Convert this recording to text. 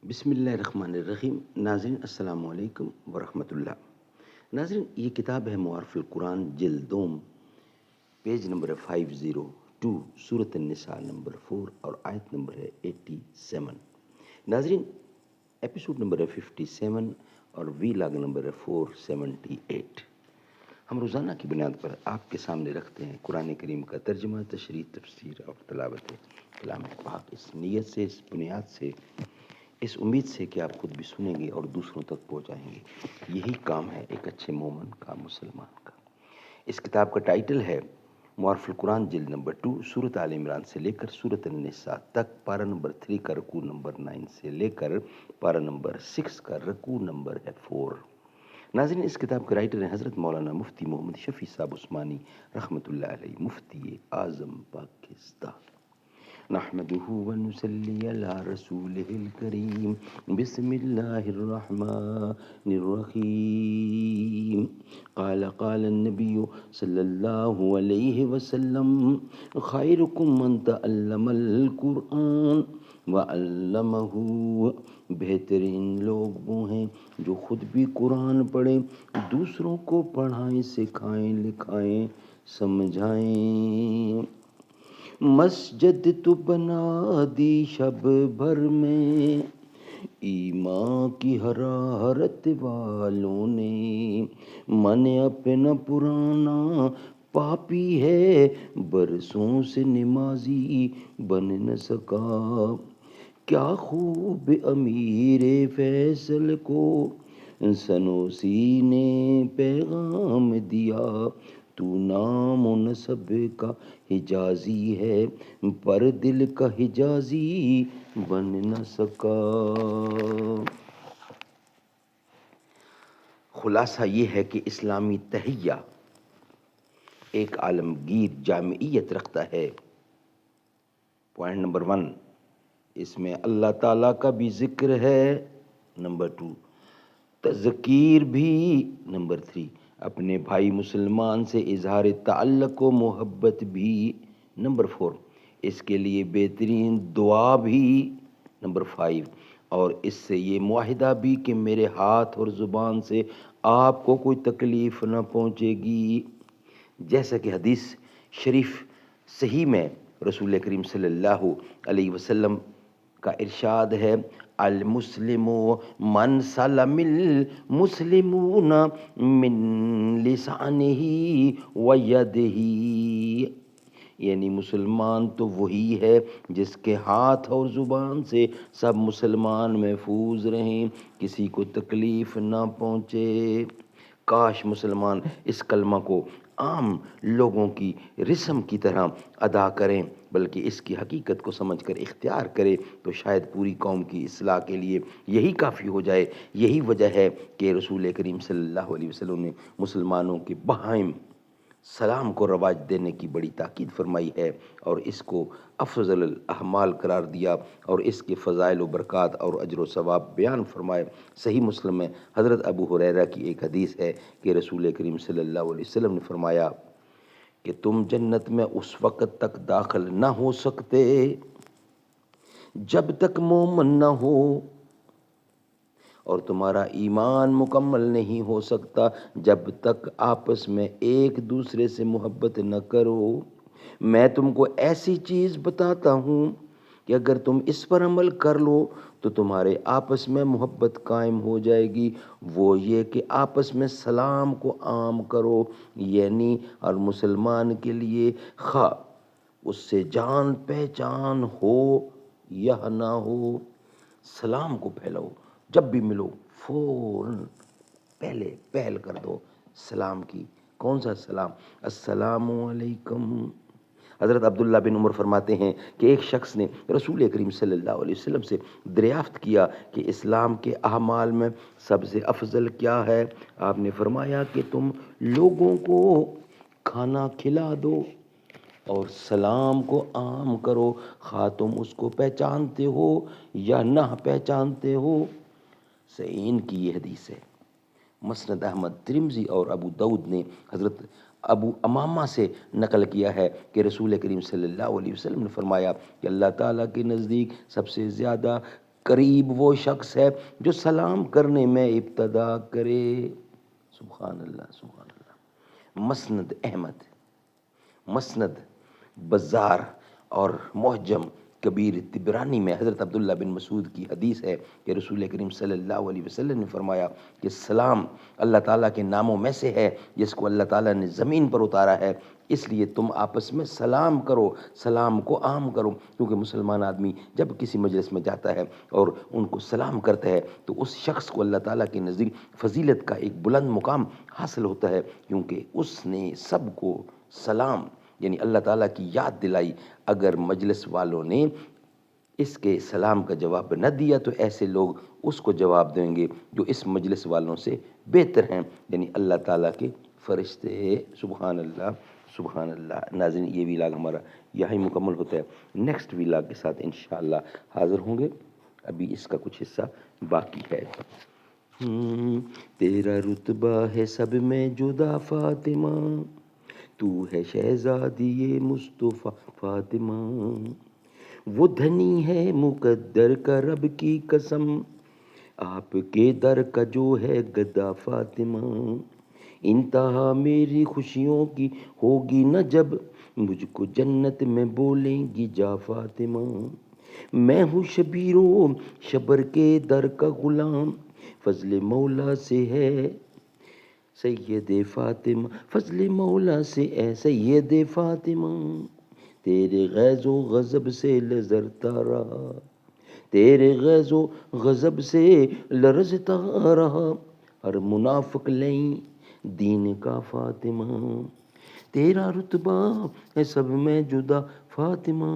بسم اللہ الرحمن الرحیم۔ ناظرین السلام علیکم ورحمۃ اللہ۔ ناظرین، یہ کتاب ہے معارف القرآن جلد دوم، پیج نمبر ہے 502، سورۃ النساء نمبر 4 اور آیت نمبر ہے 87۔ ناظرین، ایپیسوڈ نمبر ہے 57 اور وی لاگ نمبر ہے 478۔ ہم روزانہ کی بنیاد پر آپ کے سامنے رکھتے ہیں قرآن کریم کا ترجمہ، تشریح، تفسیر اور تلاوت کلام پاک، اس نیت سے، اس بنیاد سے، اس امید سے کہ آپ خود بھی سنیں گے اور دوسروں تک پہنچائیں گے۔ یہی کام ہے ایک اچھے مومن کا، مسلمان کا۔ اس کتاب کا ٹائٹل ہے معارف القرآن جلد نمبر 2، سورۃ آل عمران سے لے کر سورۃ النساء تک، پارہ نمبر 3 کا رکوع نمبر 9 سے لے کر پارہ نمبر 6 کا رکوع نمبر ہے 4۔ ناظرین، اس کتاب کے رائٹر ہیں حضرت مولانا مفتی محمد شفیع صاحب عثمانی رحمۃ اللہ علیہ، مفتی اعظم پاکستان۔ نحمده ونصلي على رسوله الكريم، بسم الله الرحمن الرحيم۔ قال النبي صلى الله عليه وسلم: خيركم من تعلم القرآن وعلمه۔ بہترین لوگ وہ ہیں جو خود بھی قرآن پڑھیں، دوسروں کو پڑھائیں، سکھائیں، لکھائیں، سمجھائیں۔ مسجد تو بنا دی شب بھر میں ایمان کی حرارت والوں نے، من اپنا پرانا پاپی ہے، برسوں سے نمازی بن نہ سکا۔ کیا خوب امیر فیصل کو سنوسی نے پیغام دیا، تو نام و نسب کا حجازی ہے، پر دل کا حجازی بن نہ سکا۔ خلاصہ یہ ہے کہ اسلامی تہیہ ایک عالمگیر جامعیت رکھتا ہے۔ پوائنٹ نمبر 1، اس میں اللہ تعالیٰ کا بھی ذکر ہے۔ نمبر 2، تذکیر بھی۔ نمبر 3، اپنے بھائی مسلمان سے اظہار تعلق و محبت بھی۔ نمبر 4، اس کے لیے بہترین دعا بھی۔ نمبر 5، اور اس سے یہ معاہدہ بھی کہ میرے ہاتھ اور زبان سے آپ کو کوئی تکلیف نہ پہنچے گی۔ جیسا کہ حدیث شریف صحیح میں رسول کریم صلی اللہ علیہ وسلم کا ارشاد ہے: المسلم من سلم المسلمون من لسانہ و یدہ، یعنی مسلمان تو وہی ہے جس کے ہاتھ اور زبان سے سب مسلمان محفوظ رہیں، کسی کو تکلیف نہ پہنچے۔ کاش مسلمان اس کلمہ کو عام لوگوں کی رسم کی طرح ادا کریں، بلکہ اس کی حقیقت کو سمجھ کر اختیار کرے تو شاید پوری قوم کی اصلاح کے لیے یہی کافی ہو جائے۔ یہی وجہ ہے کہ رسول کریم صلی اللہ علیہ وسلم نے مسلمانوں کے بہائم سلام کو رواج دینے کی بڑی تاکید فرمائی ہے اور اس کو افضل الاعمال قرار دیا اور اس کے فضائل و برکات اور اجر و ثواب بیان فرمائے۔ صحیح مسلم میں حضرت ابو ہریرہ کی ایک حدیث ہے کہ رسول کریم صلی اللہ علیہ وسلم نے فرمایا کہ تم جنت میں اس وقت تک داخل نہ ہو سکتے جب تک مومن نہ ہو، اور تمہارا ایمان مکمل نہیں ہو سکتا جب تک آپس میں ایک دوسرے سے محبت نہ کرو۔ میں تم کو ایسی چیز بتاتا ہوں کہ اگر تم اس پر عمل کر لو تو تمہارے آپس میں محبت قائم ہو جائے گی۔ وہ یہ کہ آپس میں سلام کو عام کرو، یعنی اور مسلمان کے لیے خواہ اس سے جان پہچان ہو یا نہ ہو، سلام کو پھیلاؤ۔ جب بھی ملو فوراً پہلے پہل کر دو سلام کی۔ کون سا سلام؟ السلام علیکم۔ حضرت عبداللہ بن عمر فرماتے ہیں کہ ایک شخص نے رسول کریم صلی اللہ علیہ وسلم سے دریافت کیا کہ اسلام کے اعمال میں سب سے افضل کیا ہے؟ آپ نے فرمایا کہ تم لوگوں کو کھانا کھلا دو اور سلام کو عام کرو، خواہ تم اس کو پہچانتے ہو یا نہ پہچانتے ہو۔ صحیح کی یہ حدیث ہے۔ مسند احمد، ترمذی اور ابو داؤد نے حضرت ابو امامہ سے نقل کیا ہے کہ رسول کریم صلی اللہ علیہ وسلم نے فرمایا کہ اللہ تعالیٰ کے نزدیک سب سے زیادہ قریب وہ شخص ہے جو سلام کرنے میں ابتدا کرے. سبحان اللہ سبحان اللہ. مسند احمد، مسند بزار اور محجم کبیر طبرانی میں حضرت عبداللہ بن مسعود کی حدیث ہے کہ رسول کریم صلی اللہ علیہ وسلم نے فرمایا کہ سلام اللہ تعالیٰ کے ناموں میں سے ہے جس کو اللہ تعالیٰ نے زمین پر اتارا ہے، اس لیے تم آپس میں سلام کرو، سلام کو عام کرو. کیونکہ مسلمان آدمی جب کسی مجلس میں جاتا ہے اور ان کو سلام کرتا ہے تو اس شخص کو اللہ تعالیٰ کے نزدیک فضیلت کا ایک بلند مقام حاصل ہوتا ہے، کیونکہ اس نے سب کو سلام یعنی اللہ تعالیٰ کی یاد دلائی. اگر مجلس والوں نے اس کے سلام کا جواب نہ دیا تو ایسے لوگ اس کو جواب دیں گے جو اس مجلس والوں سے بہتر ہیں، یعنی اللہ تعالیٰ کے فرشتے. سبحان اللہ سبحان اللہ. ناظرین یہ ویلاگ ہمارا یہاں مکمل ہوتا ہے. نیکسٹ ویلاگ کے ساتھ انشاءاللہ حاضر ہوں گے، ابھی اس کا کچھ حصہ باقی ہے. تیرا رتبہ ہے سب میں جدا فاطمہ، تو ہے شہزادی مصطفیٰ فاطمہ، وہ دھنی ہے مقدر کا رب کی قسم، آپ کے در کا جو ہے گدا فاطمہ. انتہا میری خوشیوں کی ہوگی نہ جب مجھ کو جنت میں بولیں گی جا فاطمہ. میں ہوں شبیر و شبر کے در کا غلام، فضل مولا سے ہے سید فاطمہ، فضل مولا سے اے سید فاطمہ. تیرے غیظ و غضب سے لرزتا رہا، تیرے غیظ و غضب سے لرزتا رہا ہر منافق لیں دین کا فاطمہ. تیرا رتبہ ہے سب میں جدا فاطمہ.